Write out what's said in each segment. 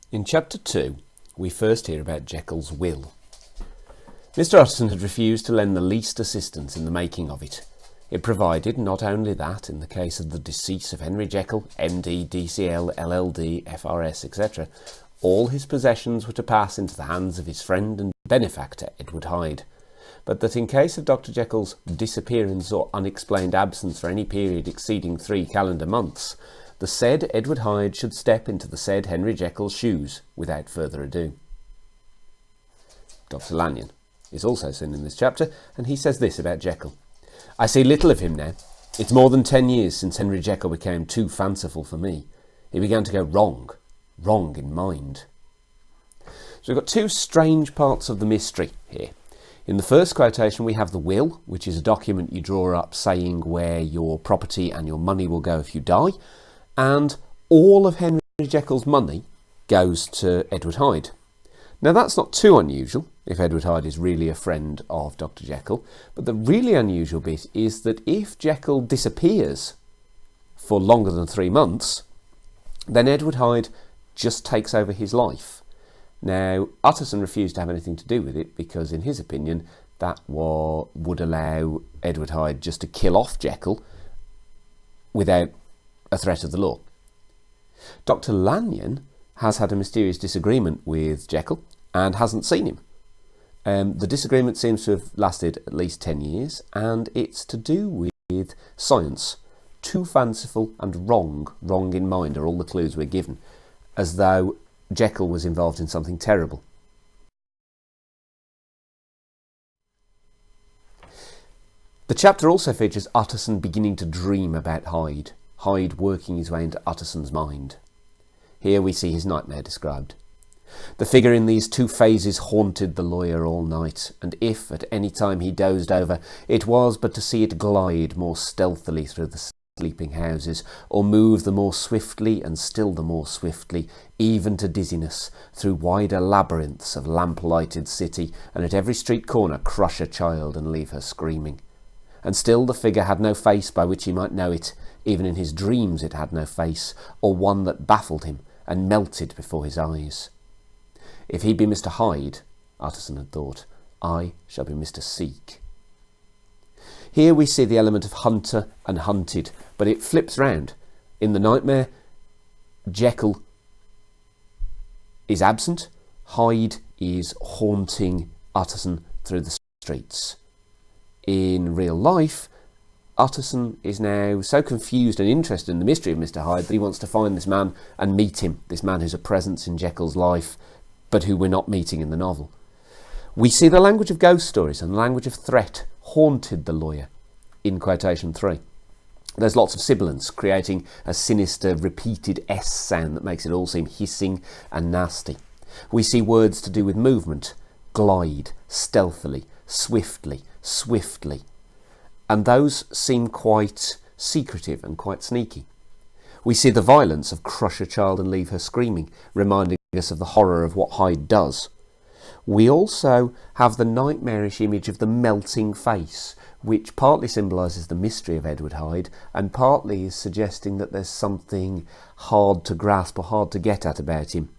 In Chapter 2, we first hear about Jekyll's will. Mr. Utterson had refused to lend the least assistance in the making of it. It provided not only that, in the case of the decease of Henry Jekyll, MD, DCL, LLD, FRS, etc., all his possessions were to pass into the hands of his friend and benefactor, Edward Hyde, but that in case of Dr. Jekyll's disappearance or unexplained absence for any period exceeding 3 calendar months, the said Edward Hyde should step into the said Henry Jekyll's shoes without further ado. Dr. Lanyon is also seen in this chapter, and he says this about Jekyll. I see little of him now. It's more than 10 years since Henry Jekyll became too fanciful for me. He began to go wrong in mind. So we've got two strange parts of the mystery here. In the first quotation we have the will, which is a document you draw up saying where your property and your money will go if you die, and all of Henry Jekyll's money goes to Edward Hyde. Now that's not too unusual if Edward Hyde is really a friend of Dr. Jekyll, but the really unusual bit is that if Jekyll disappears for longer than 3 months, then Edward Hyde just takes over his life. Now, Utterson refused to have anything to do with it because, in his opinion, that would allow Edward Hyde just to kill off Jekyll without a threat of the law. Dr. Lanyon has had a mysterious disagreement with Jekyll and hasn't seen him. The disagreement seems to have lasted at least 10 years, and it's to do with science. Too fanciful and wrong in mind are all the clues we're given, as though Jekyll was involved in something terrible. The chapter also features Utterson beginning to dream about Hyde, Hyde working his way into Utterson's mind. Here we see his nightmare described. The figure in these 2 phases haunted the lawyer all night, and if at any time he dozed over, it was but to see it glide more stealthily through the sleeping houses, or move the more swiftly and still the more swiftly, even to dizziness, through wider labyrinths of lamp-lighted city, and at every street corner crush a child and leave her screaming. And still the figure had no face by which he might know it. Even in his dreams it had no face, or one that baffled him and melted before his eyes. If he be Mr. Hyde, Utterson had thought, I shall be Mr. Seek. Here we see the element of hunter and hunted, but it flips round. In the nightmare, Jekyll is absent, Hyde is haunting Utterson through the streets. In real life, Utterson is now so confused and interested in the mystery of Mr. Hyde that he wants to find this man and meet him, this man who's a presence in Jekyll's life, but who we're not meeting in the novel. We see the language of ghost stories and the language of threat haunted the lawyer in quotation 3. There's lots of sibilants, creating a sinister repeated S sound that makes it all seem hissing and nasty. We see words to do with movement, glide, stealthily, swiftly, swiftly, and those seem quite secretive and quite sneaky. We see the violence of crush a child and leave her screaming, reminding us of the horror of what Hyde does. We also have the nightmarish image of the melting face, which partly symbolises the mystery of Edward Hyde and partly is suggesting that there's something hard to grasp or hard to get at about him.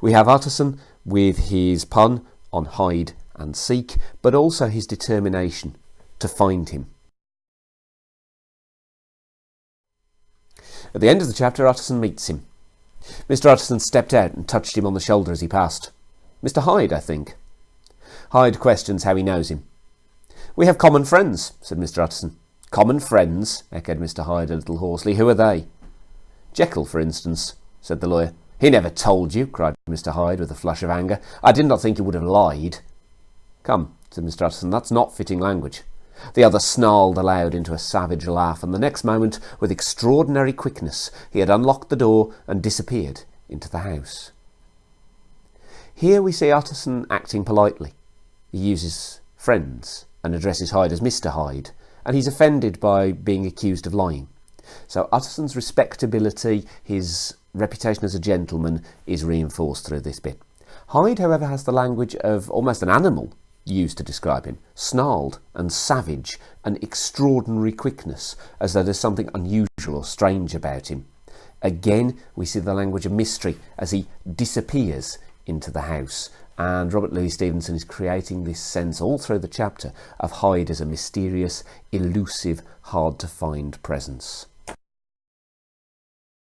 We have Utterson with his pun on Hyde and Seek, but also his determination to find him. At the end of the chapter, Utterson meets him. Mr. Utterson stepped out and touched him on the shoulder as he passed. Mr. Hyde, I think. Hyde questions how he knows him. We have common friends, said Mr. Utterson. Common friends, echoed Mr. Hyde a little hoarsely. Who are they? Jekyll, for instance, said the lawyer. He never told you, cried Mr. Hyde with a flush of anger. I did not think he would have lied. Come, said Mr. Utterson, that's not fitting language. The other snarled aloud into a savage laugh, and the next moment, with extraordinary quickness, he had unlocked the door and disappeared into the house. Here we see Utterson acting politely. He uses friends and addresses Hyde as Mr. Hyde, and he's offended by being accused of lying. So Utterson's respectability, his reputation as a gentleman, is reinforced through this bit. Hyde, however, has the language of almost an animal used to describe him, snarled and savage and extraordinary quickness, as though there's something unusual or strange about him. Again, we see the language of mystery as he disappears into the house. And Robert Louis Stevenson is creating this sense all through the chapter of Hyde as a mysterious, elusive, hard to find presence.